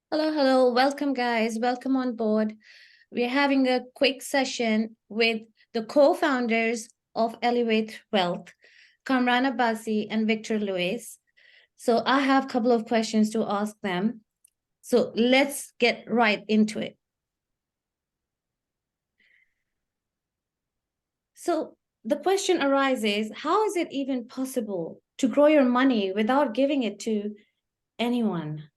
Hello, hello. Welcome, guys. Welcome on board. We're having a quick session with the co-founders of Elevate Wealth, Kamran Abbasi and Victor Lewis. So I have a couple of questions to ask them. So let's get right into it. So the question arises, how is it even possible to grow your money without giving it to anyone?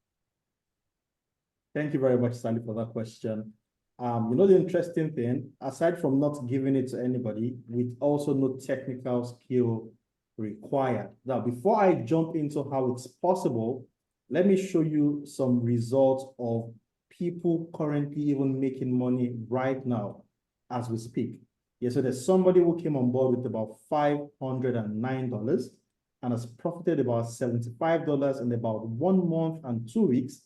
Thank you very much, Sandy, for that question. The interesting thing, aside from not giving it to anybody, with also no technical skill required. Now, before I jump into how it's possible, let me show you some results of people currently even making money right now as we speak. Yeah, so there's somebody who came on board with about $509 and has profited about $75 in about 1 month and 2 weeks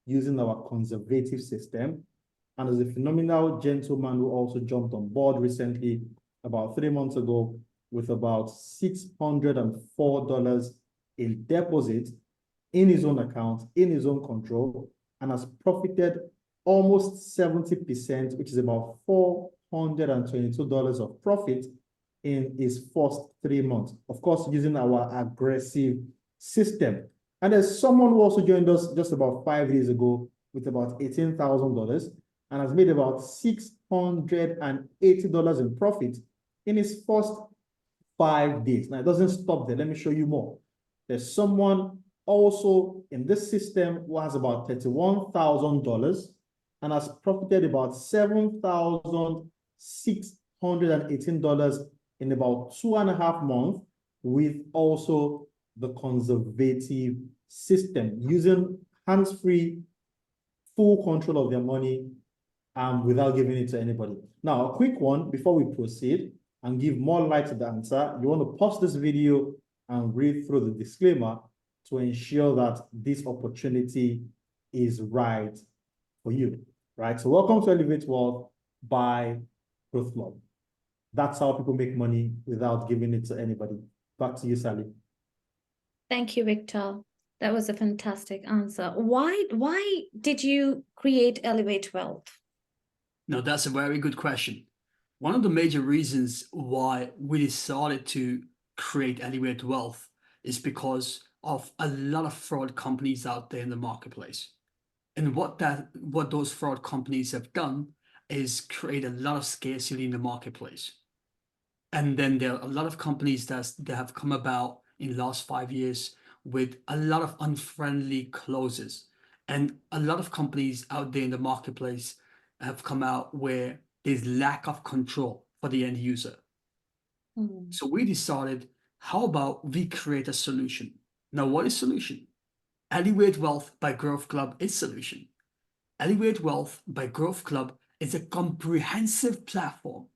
using our conservative system. And there's a phenomenal gentleman who also jumped on board recently, about 3 months ago, with about $604 in deposit in his own account, in his own control, and has profited almost 70%, which is about $422 of profit in his first 3 months. Of course, using our aggressive system. And there's someone who also joined us just about 5 days ago with about $18,000 and has made about $680 in profit in his first 5 days. Now, it doesn't stop there. Let me show you more. There's someone also in this system who has about $31,000 and has profited about $7,618 in about 2.5 months with also the conservative system, using hands-free, full control of their money without giving it to anybody. Now, a quick one before we proceed and give more light to the answer. You want to pause this video and read through the disclaimer to ensure that this opportunity is right for you, right? So welcome to Elevate Wealth by GrowthClub. That's how people make money without giving it to anybody. Back to you, Sally. Thank you, Victor. That was a fantastic answer. Why did you create Elevate Wealth? No, that's a very good question. One of the major reasons why we decided to create Elevate Wealth is because of a lot of fraud companies out there in the marketplace. And what those fraud companies have done is create a lot of scarcity in the marketplace. And then there are a lot of companies that have come about in the last 5 years with a lot of unfriendly clauses. And a lot of companies out there in the marketplace have come out where there's lack of control for the end user. So we decided, how about we create a solution? Now, what is solution? Elevate Wealth by GrowthClub is solution. Elevate Wealth by GrowthClub is a comprehensive platform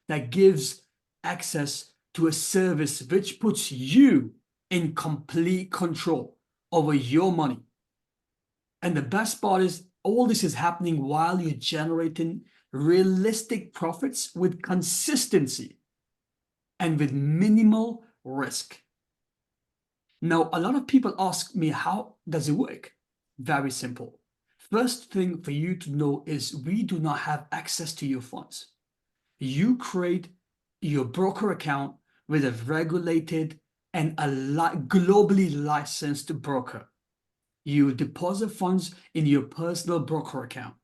that gives access to a service which puts you in complete control over your money. And the best part is, all this is happening while you're generating realistic profits with consistency and with minimal risk. Now, a lot of people ask me, how does it work? Very simple. First thing for you to know is we do not have access to your funds. You create your broker account with a regulated and a globally licensed broker. You deposit funds in your personal broker account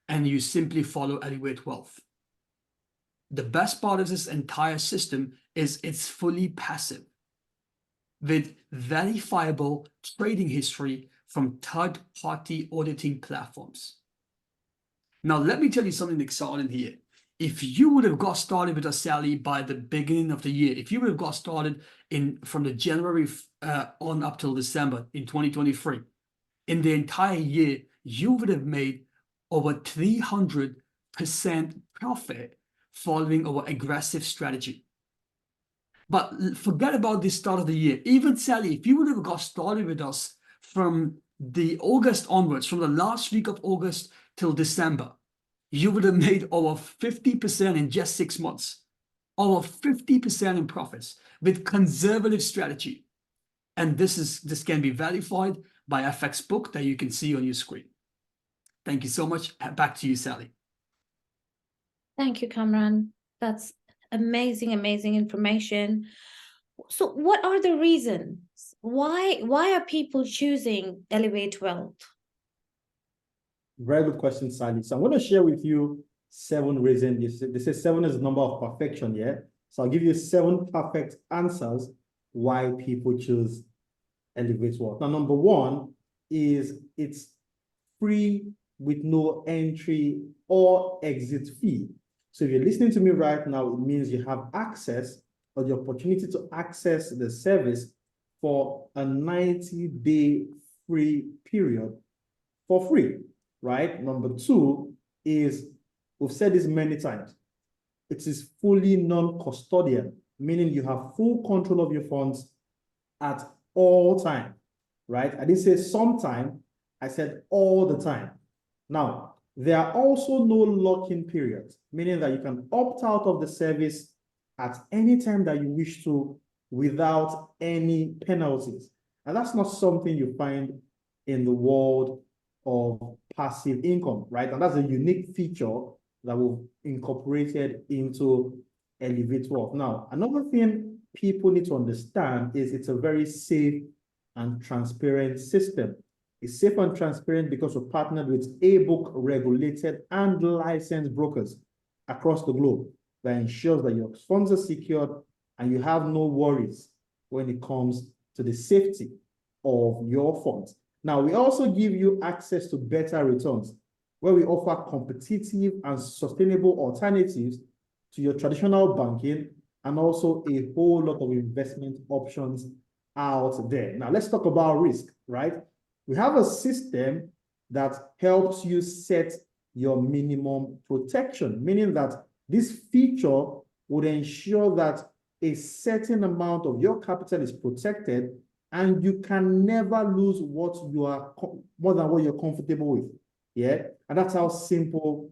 and you simply follow Elevate Wealth. The best part of this entire system is it's fully passive with verifiable trading history from third-party auditing platforms. Now, let me tell you something exciting here. If you would have got started with us, Sally, by the beginning of the year, if you would have got started from the January on up till December in 2023, in the entire year, you would have made over 300% profit following our aggressive strategy. But forget about the start of the year. Even Sally, if you would have got started with us from the August onwards, from the last week of August till December, you would have made over 50% in just 6 months, over 50% in profits with conservative strategy. And this can be verified by FX book that you can see on your screen. Thank you so much. Back to you, Sally. Thank you, Kamran. That's amazing, amazing information. So what are the reasons? Why are people choosing Elevate Wealth? Very good question, Sally. So I'm going to share with you 7 reasons. They say 7 is the number of perfection, yeah? So I'll give you 7 perfect answers why people choose Elevate Wealth. Now, number 1 is it's free with no entry or exit fee. So if you're listening to me right now, it means you have access or the opportunity to access the service for a 90-day free period for free, right? Number 2 is, we've said this many times, it is fully non-custodian, meaning you have full control of your funds at all time, right? I didn't say sometime, I said all the time. Now, there are also no lock-in periods, meaning that you can opt out of the service at any time that you wish to without any penalties. And that's not something you find in the world of passive income, right? And that's a unique feature that we've incorporated into Elevate Wealth. Now, another thing people need to understand is it's a very safe and transparent system. It's safe and transparent because we're partnered with A-book regulated and licensed brokers across the globe that ensures that your funds are secured and you have no worries when it comes to the safety of your funds. Now, we also give you access to better returns where we offer competitive and sustainable alternatives to your traditional banking and also a whole lot of investment options out there. Now, let's talk about risk, right? We have a system that helps you set your minimum protection, meaning that this feature would ensure that a certain amount of your capital is protected and you can never lose what you are more than what you're comfortable with. Yeah, and that's how simple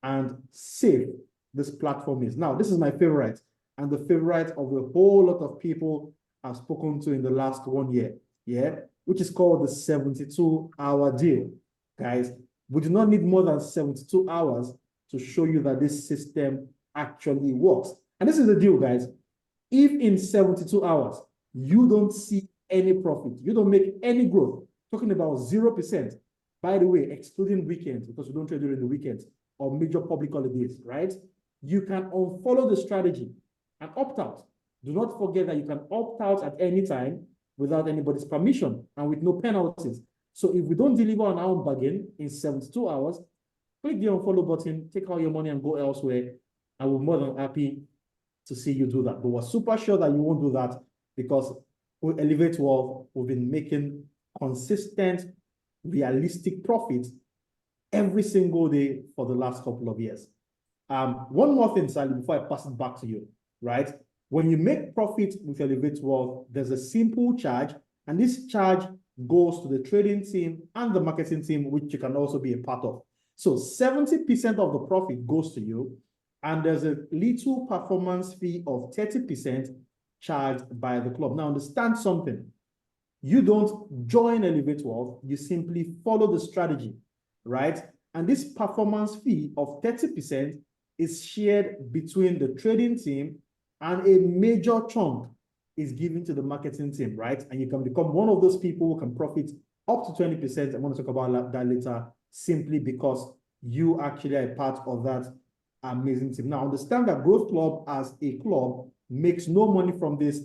and safe this platform is. Now, this is my favorite and the favorite of a whole lot of people I've spoken to in the last 1 year. Yeah, which is called the 72-hour deal. Guys, we do not need more than 72 hours to show you that this system actually works. And this is the deal, guys. If in 72 hours, you don't see any profit, you don't make any growth, talking about 0%, by the way, excluding weekends, because we don't trade during the weekends or major public holidays, right? You can unfollow the strategy and opt out. Do not forget that you can opt out at any time without anybody's permission and with no penalties. So if we don't deliver on our bargain in 72 hours, click the unfollow button, take all your money and go elsewhere. And we're more than happy to see you do that. But we're super sure that you won't do that because with Elevate Wealth, we've been making consistent, realistic profits every single day for the last couple of years. One more thing, Sally, before I pass it back to you, right? When you make profit with Elevate Wealth, there's a simple charge, and this charge goes to the trading team and the marketing team, which you can also be a part of. So 70% of the profit goes to you, and there's a little performance fee of 30% charged by the club. Now, understand something. You don't join Elevate Wealth, you simply follow the strategy, right? And this performance fee of 30% is shared between the trading team and a major chunk is given to the marketing team, right? And you can become one of those people who can profit up to 20%. I want to talk about that later, simply because you actually are a part of that amazing team. Now, understand that Growth Club as a club makes no money from this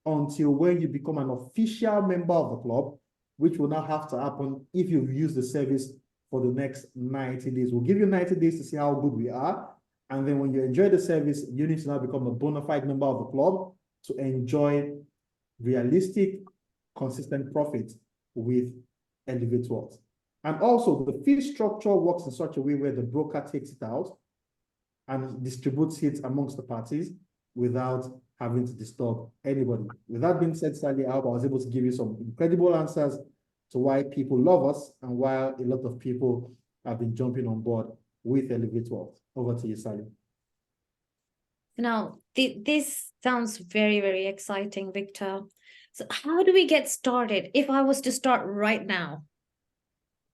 until when you become an official member of the club, which will now have to happen if you use the service for the next 90 days. We'll give you 90 days to see how good we are. And then when you enjoy the service, you need to now become a bona fide member of the club to enjoy realistic, consistent profit with Elevate Wealth. And also, the fee structure works in such a way where the broker takes it out and distributes it amongst the parties without having to disturb anybody. With that being said, Sally, I hope I was able to give you some incredible answers to why people love us and why a lot of people have been jumping on board with Elevate Wealth. Over to you, Sally. Now, this sounds very, very exciting, Victor. So how do we get started if I was to start right now?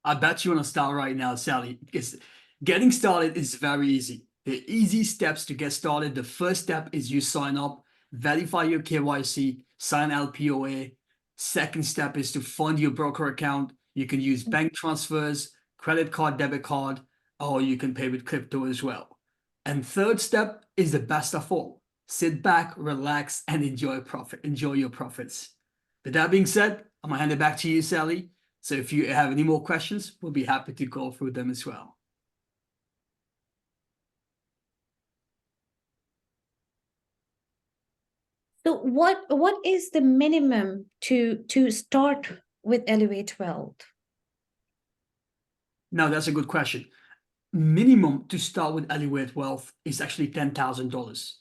I bet you want to start right now, Sally, because getting started is very easy. The easy steps to get started. The first step is you sign up, verify your KYC, sign LPOA. Second step is to fund your broker account. You can use bank transfers, credit card, debit card, or you can pay with crypto as well. And third step is the best of all. Sit back, relax, and enjoy your profits. With that being said, I'm gonna hand it back to you, Sally. So if you have any more questions, we'll be happy to go through them as well. So what is the minimum to start with Elevate Wealth? Now, that's a good question. Minimum to start with Elevate Wealth is actually $10,000.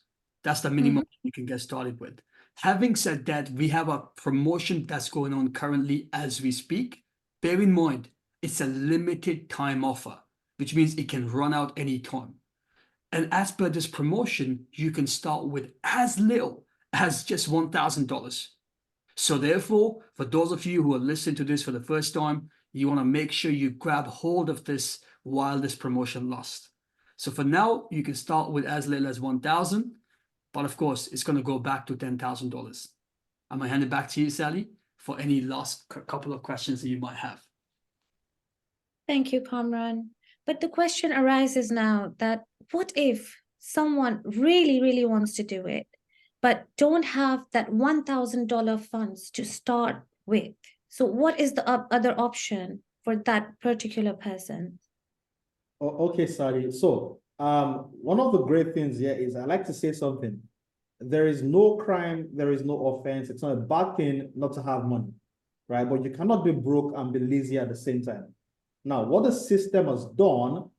That's the minimum you can get started with. Having said that, we have a promotion that's going on currently as we speak. Bear in mind, it's a limited time offer, which means it can run out any time. And as per this promotion, you can start with as little as just $1,000. So therefore, for those of you who are listening to this for the first time, you want to make sure you grab hold of this while this promotion lasts. So for now, you can start with as little as 1,000, but of course, it's going to go back to $10,000. I'm going to hand it back to you, Sally, for any last couple of questions that you might have. Thank you, Kamran. But the question arises now that what if someone really, really wants to do it, but don't have that $1,000 funds to start with? So what is the other option for that particular person? Okay, Sally. So, one of the great things here is I like to say something. There is no crime, there is no offense. It's not a bad thing not to have money, right? But you cannot be broke and be lazy at the same time. Now, what the system has done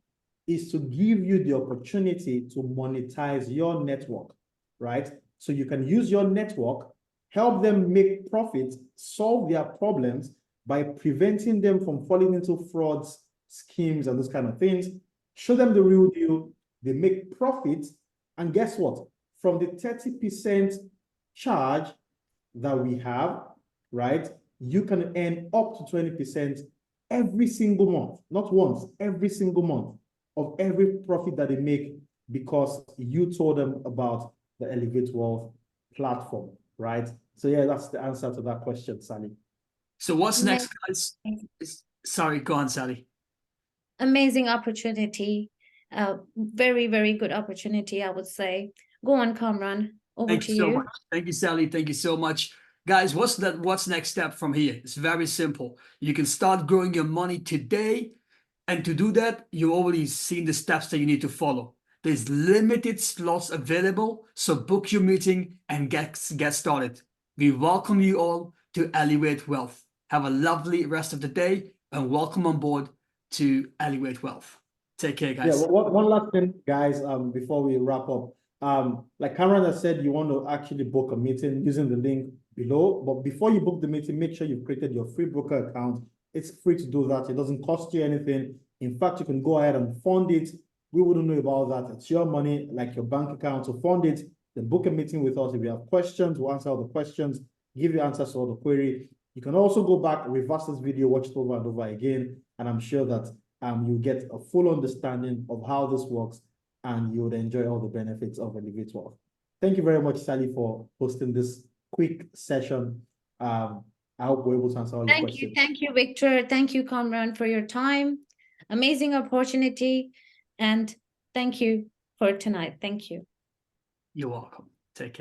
is to give you the opportunity to monetize your network, right? So you can use your network, help them make profits, solve their problems by preventing them from falling into frauds, schemes, and those kind of things. Show them the real deal, they make profits, and guess what? From the 30% charge that we have, right, you can earn up to 20% every single month, not once, every single month of every profit that they make because you told them about the ElevateWealth platform, right? So yeah, that's the answer to that question, Sally. So what's next, guys? Sorry, go on, Sally. Amazing opportunity. Very, very good opportunity, I would say. Go on, Kamran. Over Thank to you so you. much. Thank you, Sally. Thank you so much. Guys, what's next step from here? It's very simple. You can start growing your money today. And to do that, you already seen the steps that you need to follow. There's limited slots available, so book your meeting and get started. We welcome you all to Elevate Wealth. Have a lovely rest of the day and welcome on board to Elevate Wealth. Take care, guys. Yeah, one last thing, guys, before we wrap up. Like Cameron has said, you want to actually book a meeting using the link below. But before you book the meeting, make sure you've created your free broker account. It's free to do that. It doesn't cost you anything. In fact, you can go ahead and fund it. We wouldn't know about that. It's your money, like your bank account. So fund it, then book a meeting with us. If you have questions, we'll answer all the questions, give you answers to all the query. You can also go back, reverse this video, watch it over and over again. And I'm sure that you get a full understanding of how this works and you would enjoy all the benefits of ElevateWealth. Thank you very much, Sally, for hosting this quick session. I hope we're able to answer all your questions. Thank you, Victor. Thank you, Kamran, for your time. Amazing opportunity. And thank you for tonight. Thank you. You're welcome. Take care.